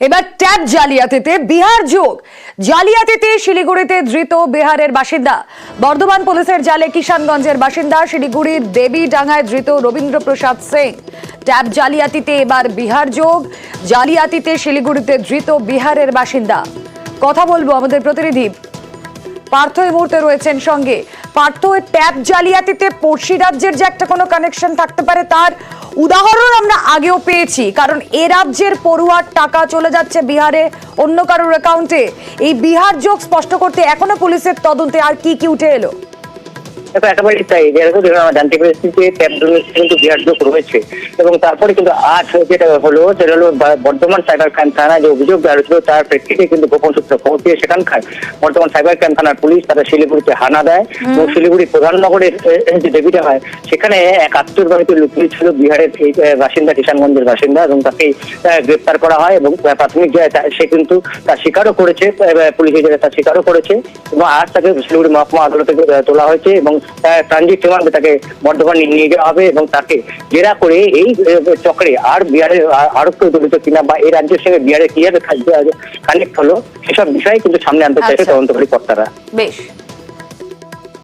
এবার ট্যাব জালিয়াতিতে বিহার যোগ। জালিয়াতিতে শিলিগুড়িতে ধৃত বিহারের বাসিন্দা। বর্ধমান পুলিশের জালে কিষানগঞ্জের বাসিন্দা, শিলিগুড়ির দেবীডাঙ্গায় ধৃত রবীন্দ্র প্রসাদ সিং। ট্যাব জালিয়াতিতে এবার বিহার যোগ। জালিয়াতিতে শিলিগুড়িতে ধৃত বিহারের বাসিন্দা। কথা বলবো আমাদের প্রতিনিধি পার্থ এই মুহূর্তে রয়েছেন সঙ্গে। পার্থ, ট্যাব জালিয়াতিতে পড়শি রাজ্যের যে একটা কোনো কানেকশন থাকতে পারে তার উদাহরণ আমরা আগেও পেয়েছি, কারণ এ রাজ্যের পড়ুয়ার টাকা চলে যাচ্ছে বিহারে অন্য কারোর অ্যাকাউন্টে। এই বিহার যোগ স্পষ্ট করতে এখনো পুলিশের তদন্তে আর কি কি উঠে এলো? একেবারেই তাই। আমরা জানতে পেরেছি যে ট্যাব কিন্তু বিহার যোগ রয়েছে এবং তারপরে কিন্তু আজ যেটা হলো সেটা হলো বর্ধমান সাইবার ক্রাইম থানায় যে অভিযোগ দেওয়া হয়েছিল তার প্রেক্ষিতে কিন্তু গোপন সূত্রে খবর দিয়ে সেখানকার বর্ধমান সাইবার ক্রাইম থানার পুলিশ তারা শিলিগুড়িতে হানা দেয় এবং শিলিগুড়ি প্রধাননগরের যে দেবীডাঙ্গায় সেখানে এক আত্মীয়র বাড়িতে লুকিয়ে ছিল বিহারের এই বাসিন্দা, কিষানগঞ্জের বাসিন্দা, এবং তাকে গ্রেপ্তার করা হয় এবং প্রাথমিক সে কিন্তু তা স্বীকারও করেছে, পুলিশের জায়গায় তা স্বীকারও করেছে এবং আজ তাকে শিলিগুড়ি মহকুমা আদালতে তোলা হয়েছে এবং ট্রানজিট রিমান্ডে তাকে বর্ধমান নিয়ে যাওয়া হবে এবং তাকে জেরা করে এই চক্রে আর বিহারের আরো কেউ জড়িত কিনা বা এই রাজ্যের সঙ্গে বিহারে কিভাবে কানেক্ট হলো সেসব বিষয়ে কিন্তু সামনে আনতে চাইছে তদন্তকারী কর্তারা। বেশ।